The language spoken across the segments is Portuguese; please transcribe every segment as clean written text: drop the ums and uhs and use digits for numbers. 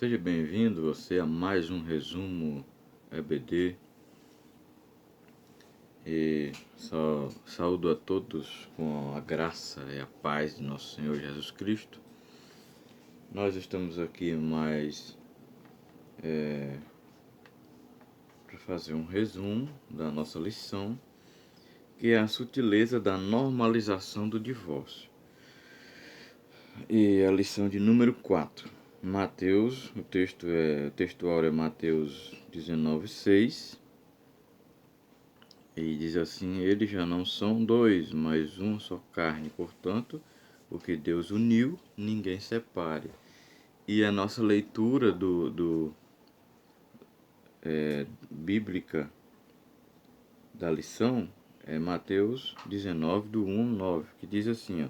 Seja bem-vindo você a mais um resumo EBD e saúdo a todos com a graça e a paz de nosso Senhor Jesus Cristo. Nós estamos aqui mais para fazer um resumo da nossa lição, que é a sutileza da normalização do divórcio. E a lição de número 4. Mateus, o textual é Mateus 19:6. E diz assim: eles já não são dois, mas uma só carne. Portanto, o que Deus uniu, ninguém separe. E a nossa leitura bíblica da lição é Mateus 19, do 1 ao 9, que diz assim: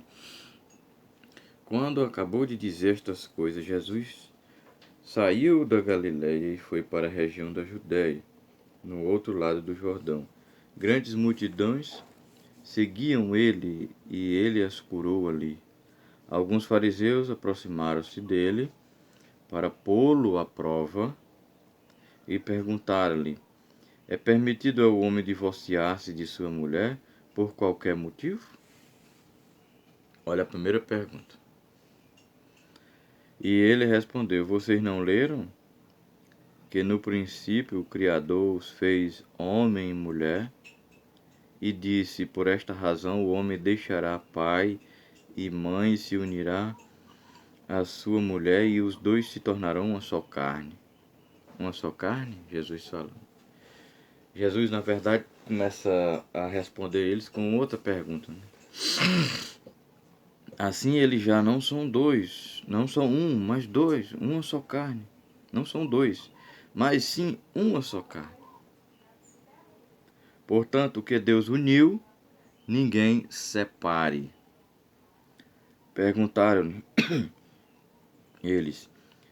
quando acabou de dizer estas coisas, Jesus saiu da Galiléia e foi para a região da Judéia, no outro lado do Jordão. Grandes multidões seguiam ele e ele as curou ali. Alguns fariseus aproximaram-se dele para pô-lo à prova e perguntaram-lhe: é permitido ao homem divorciar-se de sua mulher por qualquer motivo? Olha a primeira pergunta. E ele respondeu: vocês não leram que no princípio o Criador os fez homem e mulher? E disse: por esta razão o homem deixará pai e mãe e se unirá à sua mulher, e os dois se tornarão uma só carne. Uma só carne? Jesus fala. Jesus, na verdade, começa a responder eles com outra pergunta, né? Assim eles já não são dois, não são um, mas dois, uma só carne. Não são dois, mas sim uma só carne. Portanto, o que Deus uniu, ninguém separe. Perguntaram-lhe eles: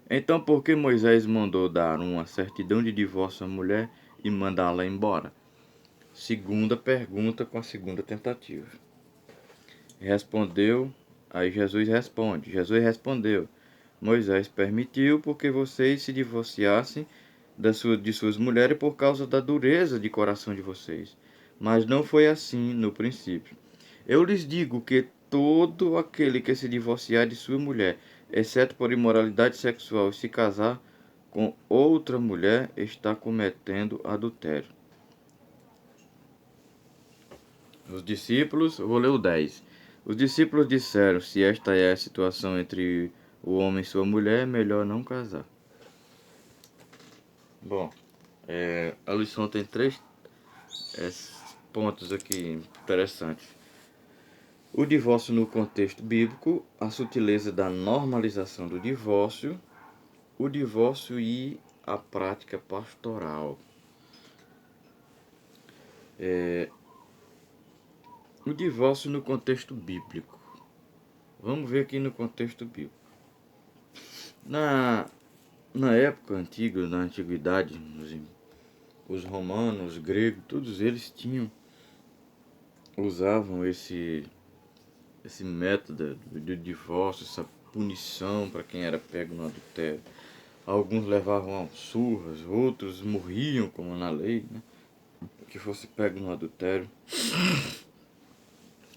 então por que Moisés mandou dar uma certidão de divórcio à mulher e mandá-la embora? Segunda pergunta com a segunda tentativa. Aí Jesus respondeu: Moisés permitiu porque vocês se divorciassem de suas mulheres por causa da dureza de coração de vocês. Mas não foi assim no princípio. Eu lhes digo que todo aquele que se divorciar de sua mulher, exceto por imoralidade sexual, e se casar com outra mulher, está cometendo adultério. Os discípulos, vou ler o 10. Os discípulos disseram: se esta é a situação entre o homem e sua mulher, é melhor não casar. Bom, a lição tem três pontos aqui interessantes. O divórcio no contexto bíblico, a sutileza da normalização do divórcio, o divórcio e a prática pastoral. O divórcio no contexto bíblico. Vamos ver aqui no contexto bíblico. Na época antiga, na antiguidade, os romanos, os gregos, todos eles usavam esse método de divórcio, essa punição para quem era pego no adultério. Alguns levavam surras, outros morriam, como na lei, né? Que fosse pego no adultério.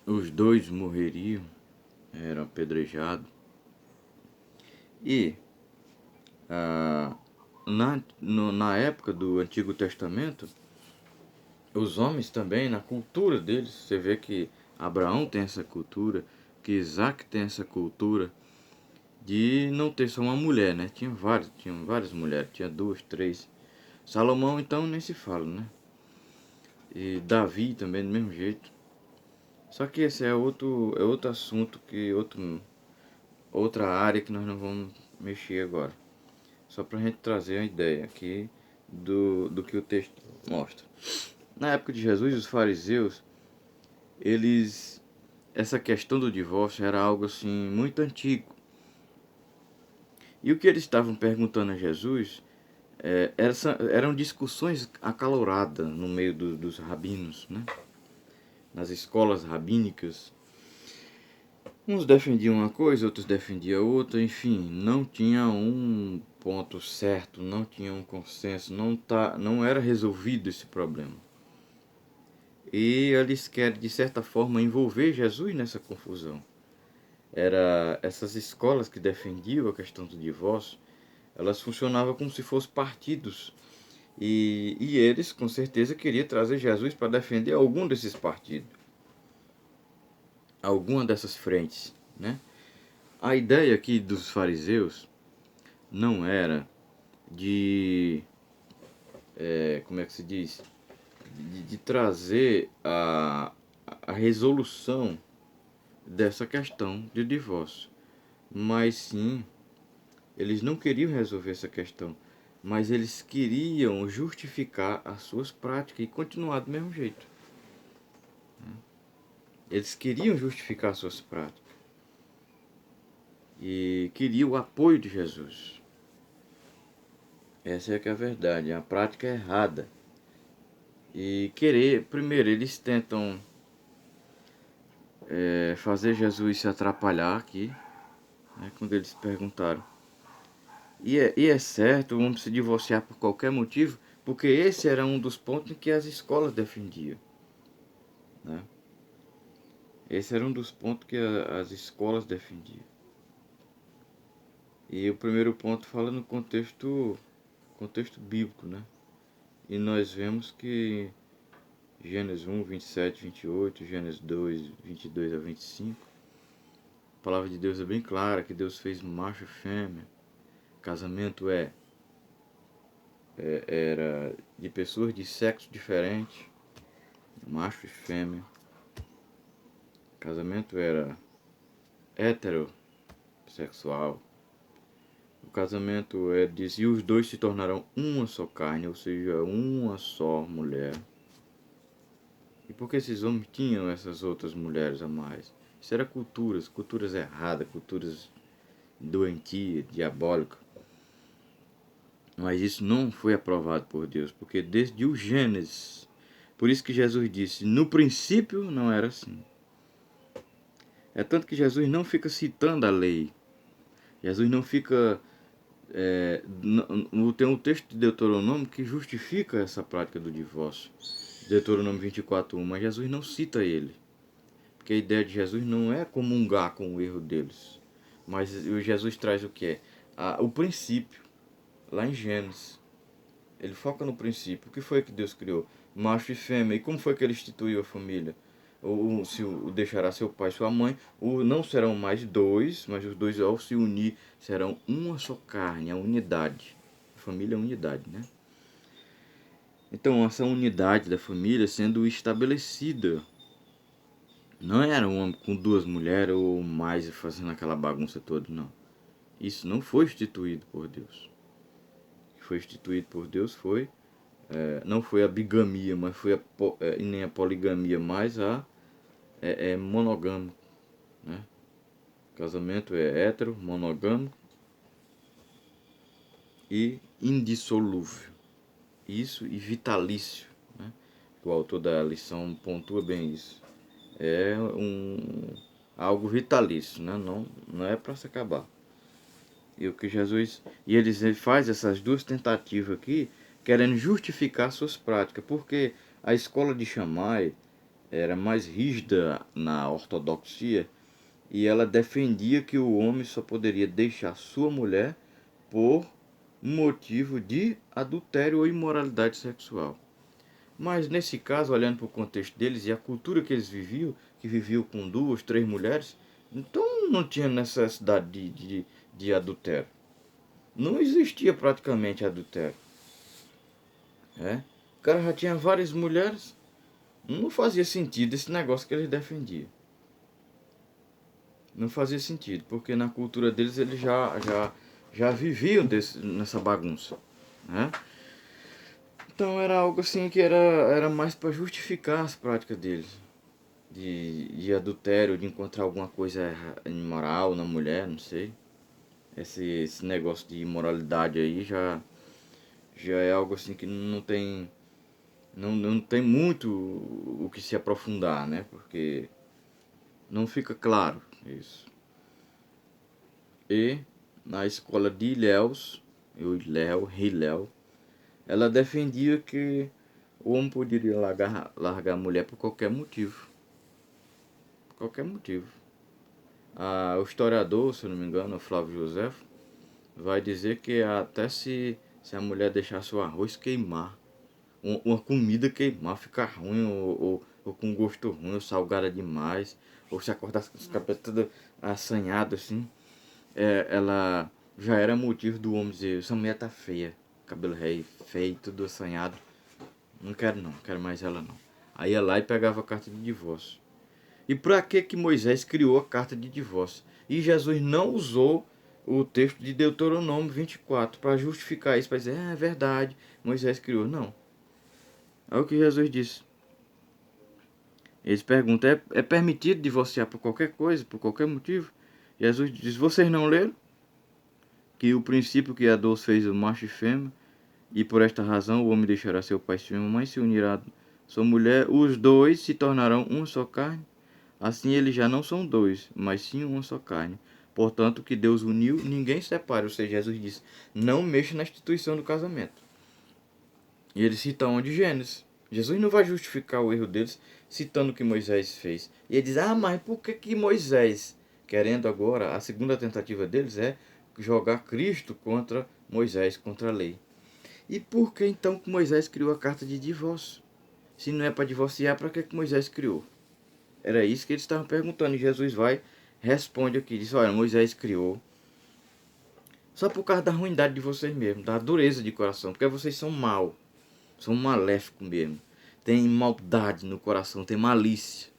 Os dois morreriam, eram apedrejados. E na época do Antigo Testamento, os homens também, na cultura deles, você vê que Abraão tem essa cultura, que Isaac tem essa cultura de não ter só uma mulher, né? Tinham várias mulheres, tinha 2, 3. Salomão então nem se fala, né? E Davi também do mesmo jeito. Só que esse é outro assunto, outra área que nós não vamos mexer agora. Só pra gente trazer uma ideia aqui do que o texto mostra. Na época de Jesus, os fariseus, essa questão do divórcio era algo assim muito antigo. E o que eles estavam perguntando a Jesus eram discussões acaloradas no meio dos rabinos, né? Nas escolas rabínicas. Uns defendiam uma coisa, outros defendiam outra, enfim, não tinha um ponto certo, não tinha um consenso, não era resolvido esse problema. E eles querem, de certa forma, envolver Jesus nessa confusão. Essas escolas que defendiam a questão do divórcio, elas funcionavam como se fossem partidos. E eles, com certeza, queriam trazer Jesus para defender algum desses partidos, alguma dessas frentes, né? A ideia aqui dos fariseus não era de, como é que se diz, de trazer a resolução dessa questão de divórcio, mas sim, eles não queriam resolver essa questão, mas eles queriam justificar as suas práticas e continuar do mesmo jeito. Eles queriam justificar as suas práticas e queriam o apoio de Jesus. Essa é que é a verdade, a prática é errada. E primeiro, eles tentam fazer Jesus se atrapalhar aqui, né, quando eles perguntaram. E é certo, vamos se divorciar por qualquer motivo, porque esse era um dos pontos em que as escolas defendiam, né? Esse era um dos pontos que as escolas defendiam. E o primeiro ponto fala no contexto bíblico, né? E nós vemos que Gênesis 1, 27, 28, Gênesis 2, 22 a 25, a palavra de Deus é bem clara, que Deus fez macho e fêmea. Casamento era de pessoas de sexo diferente, macho e fêmea. Casamento era heterossexual. O casamento diz, e os dois se tornarão uma só carne, ou seja, uma só mulher. E por que esses homens tinham essas outras mulheres a mais? Isso era culturas erradas, culturas doentias, diabólicas. Mas isso não foi aprovado por Deus, porque desde o Gênesis, por isso que Jesus disse, no princípio não era assim. É tanto que Jesus não fica citando a lei. Jesus não fica... tem um texto de Deuteronômio que justifica essa prática do divórcio. Deuteronômio 24:1, mas Jesus não cita ele. Porque a ideia de Jesus não é comungar com o erro deles. Mas Jesus traz o que é? O princípio, lá em Gênesis. Ele foca no princípio. O que foi que Deus criou? Macho e fêmea. E como foi que ele instituiu a família? Ou se deixará seu pai e sua mãe, ou não serão mais dois, mas os dois ao se unir serão uma só carne, a unidade. A família é unidade, né? Então essa unidade da família sendo estabelecida. Não era um homem com duas mulheres ou mais fazendo aquela bagunça toda, não. Isso não foi instituído por Deus. O que foi instituído por Deus não foi a bigamia, mas foi e nem a poligamia, mas a monogâmico, né? Casamento é hétero, monogâmico e indissolúvel. Isso e vitalício, né? O autor da lição pontua bem isso. É algo vitalício, né? Não é para se acabar. E o que Jesus... E ele faz essas duas tentativas aqui, querendo justificar suas práticas, porque a escola de Shammai era mais rígida na ortodoxia e ela defendia que o homem só poderia deixar sua mulher por motivo de adultério ou imoralidade sexual. Mas nesse caso, olhando para o contexto deles e a cultura que eles viviam, que viviam com duas, três mulheres, então não tinha necessidade de adultério. Não existia praticamente adultério. O cara já tinha várias mulheres, não fazia sentido esse negócio que eles defendiam. Não fazia sentido, porque na cultura deles eles já viviam nessa bagunça, né? Então era algo assim que era mais para justificar as práticas deles. De adultério, de encontrar alguma coisa imoral na mulher, não sei. Esse negócio de imoralidade aí já é algo assim que não tem muito o que se aprofundar, né? Porque não fica claro isso. E na escola de Ilhéus, Hillel, ela defendia que o homem poderia largar a mulher por qualquer motivo. Qualquer motivo. O historiador, se não me engano, Flávio José, vai dizer que até se a mulher deixasse o arroz queimar, uma comida queimar, ficar ruim, ou com gosto ruim, ou salgada demais, ou se acordasse com os cabelos todos assanhados assim, ela já era motivo do homem dizer: essa mulher tá feia, cabelo rei, feio, tudo assanhado, não quero não, quero mais ela não. Aí ia lá e pegava a carta de divórcio. E para que Moisés criou a carta de divórcio? E Jesus não usou o texto de Deuteronômio 24 para justificar isso, para dizer: é verdade, Moisés criou. Não. É o que Jesus disse. Eles perguntam: é permitido divorciar por qualquer coisa, por qualquer motivo? Jesus diz: vocês não leram? Que o princípio que Deus fez o macho e fêmea, e por esta razão o homem deixará seu pai e sua mãe, se unirá à sua mulher, os dois se tornarão uma só carne. Assim eles já não são dois, mas sim uma só carne. Portanto, o que Deus uniu, ninguém separa. Ou seja, Jesus disse: não mexa na instituição do casamento. E ele cita onde? Gênesis. Jesus não vai justificar o erro deles citando o que Moisés fez. E ele diz: mas por que Moisés, querendo agora, a segunda tentativa deles é jogar Cristo contra Moisés, contra a lei. E por que então que Moisés criou a carta de divórcio? Se não é para divorciar, para que Moisés criou? Era isso que eles estavam perguntando. E Jesus responde aqui, diz: olha, Moisés criou só por causa da ruindade de vocês mesmos, da dureza de coração, porque vocês são mal, são maléficos mesmo. Tem maldade no coração, tem malícia.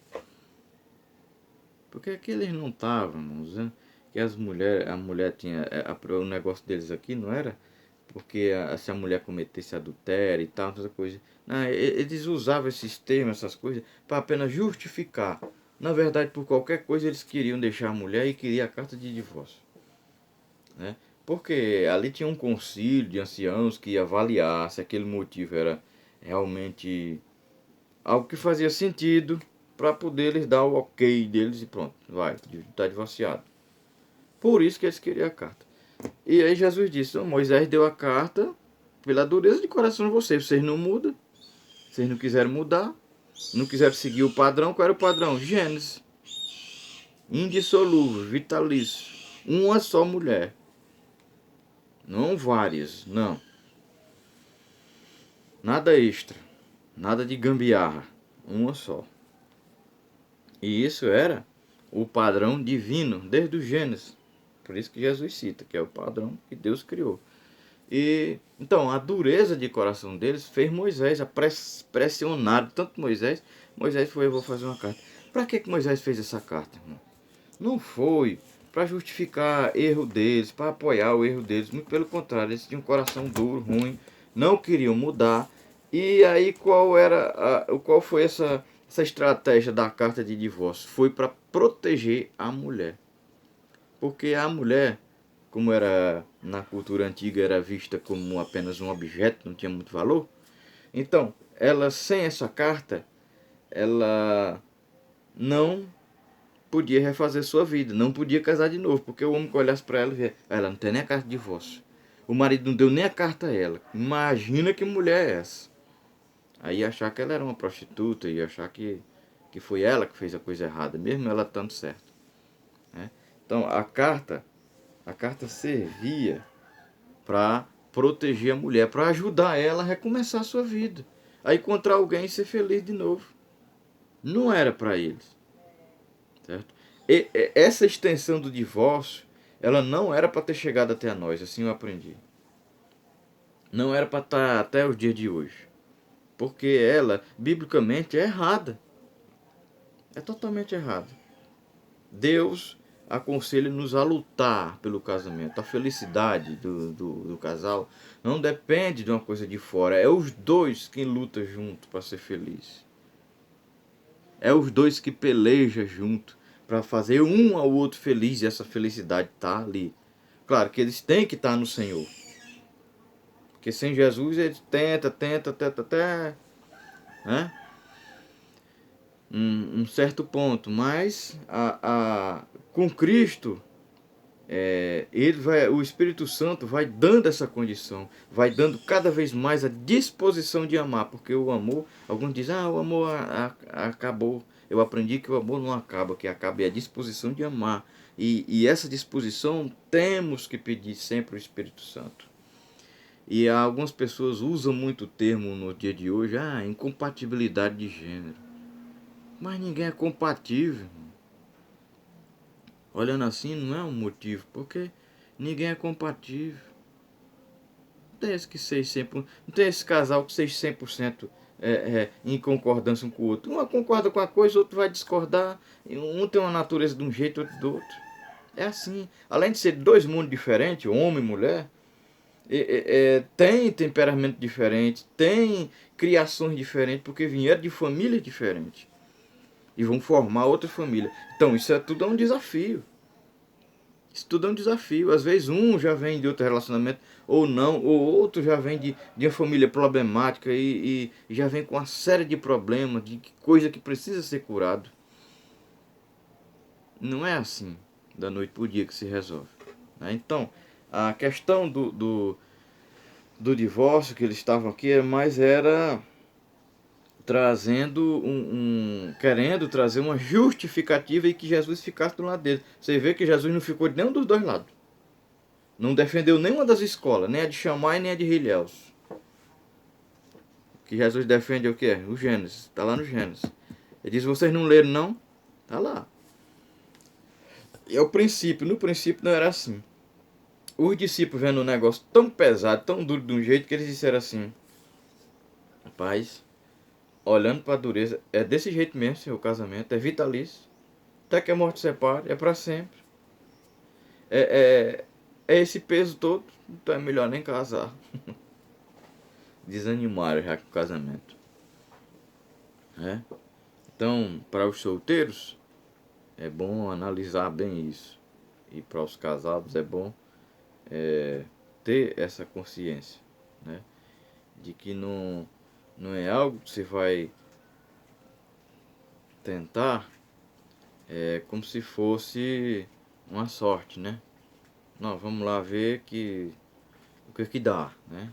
Porque aqui eles não estavam, irmãos, né? Que a mulher tinha, o negócio deles aqui não era porque se a mulher cometesse adultério e tal, essa coisa. Não, eles usavam esses termos, essas coisas, para apenas justificar. Na verdade, por qualquer coisa, eles queriam deixar a mulher e queriam a carta de divórcio. Né? Porque ali tinha um concílio de anciãos que ia avaliar se aquele motivo era realmente algo que fazia sentido para poder eles dar o ok deles e pronto, vai, está divorciado. Por isso que eles queriam a carta. E aí Jesus disse: Moisés deu a carta pela dureza de coração de vocês. Vocês não mudam. Vocês não quiseram mudar. Não quiseram seguir o padrão. Qual era o padrão? Gênesis. Indissolúvel, vitalício. Uma só mulher. Não várias, não. Nada extra. Nada de gambiarra. Uma só. E isso era o padrão divino desde o Gênesis. Por isso que Jesus cita, que é o padrão que Deus criou. E então a dureza de coração deles fez Moisés pressionado, tanto Moisés foi: eu vou fazer uma carta. Para que Moisés fez essa carta, irmão? Não foi para justificar erro deles, para apoiar o erro deles, muito pelo contrário, eles tinham um coração duro, ruim, não queriam mudar. E aí qual foi essa estratégia da carta de divórcio? Foi para proteger a mulher. Porque a mulher, como era na cultura antiga, era vista como apenas um objeto, não tinha muito valor. Então, ela sem essa carta, ela não podia refazer sua vida, não podia casar de novo, porque o homem que olhasse para ela e via: ela não tem nem a carta de divórcio. O marido não deu nem a carta a ela. Imagina que mulher é essa. Aí ia achar que ela era uma prostituta, ia achar que foi ela que fez a coisa errada, mesmo ela estando certa. Né? Então a carta servia para proteger a mulher, para ajudar ela a recomeçar a sua vida, a encontrar alguém e ser feliz de novo. Não era para eles, certo? E essa extensão do divórcio, ela não era para ter chegado até nós, assim eu aprendi. Não era para estar até os dias de hoje, porque ela, biblicamente, é errada. É totalmente errada. Deus aconselha-nos a lutar pelo casamento. A felicidade do casal não depende de uma coisa de fora. É os dois que lutam junto para ser feliz. É os dois que pelejam junto para fazer um ao outro feliz, e essa felicidade está ali. Claro que eles têm que estar no Senhor. Porque sem Jesus eles tenta até, né? Um certo ponto. Mas com Cristo o Espírito Santo vai dando essa condição, vai dando cada vez mais a disposição de amar, porque o amor, alguns dizem, o amor acabou. Eu aprendi que o amor não acaba, que acaba é a disposição de amar. E essa disposição temos que pedir sempre o Espírito Santo. E algumas pessoas usam muito o termo no dia de hoje, incompatibilidade de gênero. Mas ninguém é compatível. Olhando assim, não é um motivo, porque ninguém é compatível. Não tem esse que seja 100%, não tem esse casal que seja 100% em concordância um com o outro. Um concorda com a coisa, o outro vai discordar. Um tem uma natureza de um jeito, outro do outro. É assim. Além de ser dois mundos diferentes, homem e mulher, tem temperamento diferente, tem criações diferentes, porque vieram de famílias diferentes. E vão formar outra família. Então isso tudo é um desafio. Isso tudo é um desafio. Às vezes um já vem de outro relacionamento, ou não, ou outro já vem de uma família problemática e já vem com uma série de problemas, de coisa que precisa ser curado. Não é assim, da noite para o dia que se resolve. Então, a questão do divórcio que eles estavam aqui, era trazendo querendo trazer uma justificativa e que Jesus ficasse do lado dele. Você vê que Jesus não ficou de nenhum dos dois lados. Não defendeu nenhuma das escolas, nem a de Shammai nem a de Hilhéus. Que Jesus defende é o que? O Gênesis. Está lá no Gênesis. Ele diz, vocês não leram não? Está lá. E é o princípio. No princípio não era assim. Os discípulos vendo um negócio tão pesado, tão duro de um jeito, que eles disseram assim, rapaz, olhando para a dureza, é desse jeito mesmo seu casamento, é vitalício. Até que a morte separe, é para sempre. É esse peso todo, então é melhor nem casar. Desanimaram já com o casamento. Então, para os solteiros, é bom analisar bem isso. E para os casados é bom ter essa consciência, né? De que não é algo que você vai tentar como se fosse uma sorte, né? Não, vamos lá ver o que dá, né?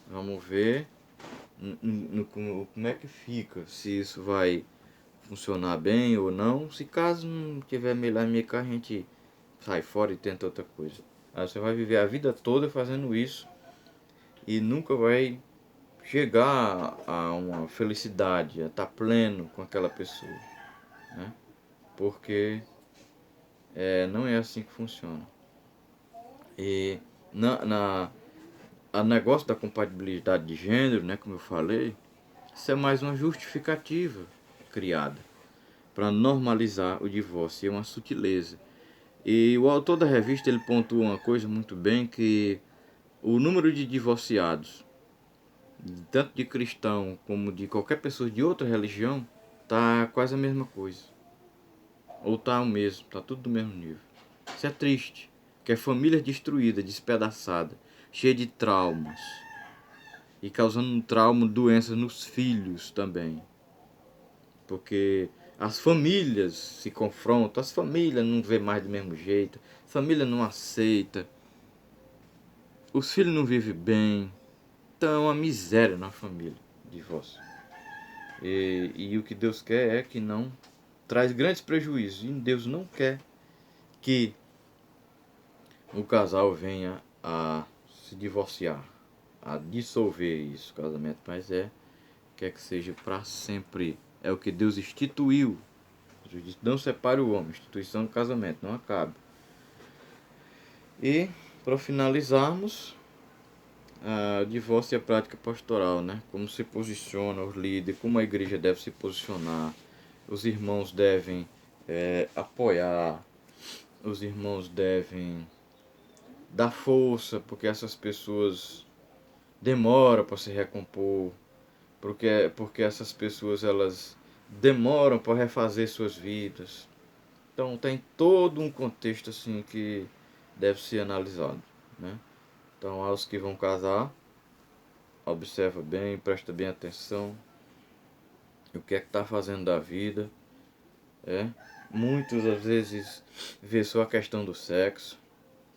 Vamos ver como é que fica, se isso vai funcionar bem ou não. Se caso não tiver melhor a gente sai fora e tenta outra coisa. Aí você vai viver a vida toda fazendo isso e nunca vai chegar a uma felicidade, a estar pleno com aquela pessoa, né? Porque não é assim que funciona. E a negócio da compatibilidade de gênero, né, como eu falei, isso é mais uma justificativa criada para normalizar o divórcio, é uma sutileza. E o autor da revista ele pontua uma coisa muito bem, que o número de divorciados, tanto de cristão como de qualquer pessoa de outra religião, tá quase a mesma coisa. Ou tá o mesmo, tá tudo do mesmo nível. Isso é triste, que é família destruída, despedaçada, cheia de traumas e causando um trauma, doenças nos filhos também. Porque as famílias se confrontam, as famílias não vê mais do mesmo jeito, a família não aceita, os filhos não vivem bem, então é uma miséria na família, divórcio. E o que Deus quer é que não traz grandes prejuízos, e Deus não quer que o casal venha a se divorciar, a dissolver isso, o casamento, mas quer que seja para sempre. É o que Deus instituiu. Jesus disse, não separe o homem, instituição do casamento, não acabe. E, para finalizarmos, o divórcio e a prática pastoral, né? Como se posiciona os líderes, como a igreja deve se posicionar, os irmãos devem apoiar, os irmãos devem dar força, porque essas pessoas demoram para se recompor, porque essas pessoas elas demoram para refazer suas vidas. Então tem todo um contexto assim que deve ser analisado, né? Então aos que vão casar, observa bem, presta bem atenção o que é que está fazendo da vida. Muitas às vezes vê só a questão do sexo,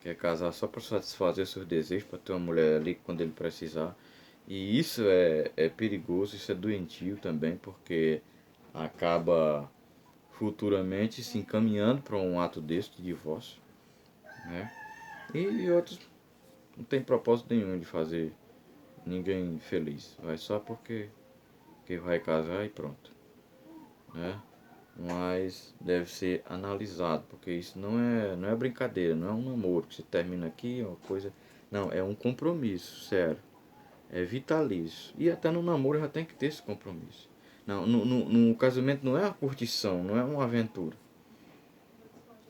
quer casar só para satisfazer seus desejos, para ter uma mulher ali quando ele precisar. E isso é perigoso, isso é doentio também, porque acaba futuramente se encaminhando para um ato desse de divórcio, né? E outros não tem propósito nenhum de fazer ninguém feliz. Vai só porque que vai casar e pronto, né? Mas deve ser analisado, porque isso não é brincadeira, não é um namoro que você termina aqui, é uma coisa. Não, é um compromisso, sério. É vitalício. E até no namoro já tem que ter esse compromisso. Não, no casamento não é uma curtição, não é uma aventura.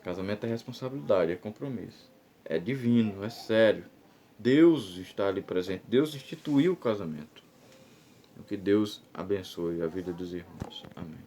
Casamento é responsabilidade, é compromisso. É divino, é sério. Deus está ali presente. Deus instituiu o casamento. Que Deus abençoe a vida dos irmãos. Amém.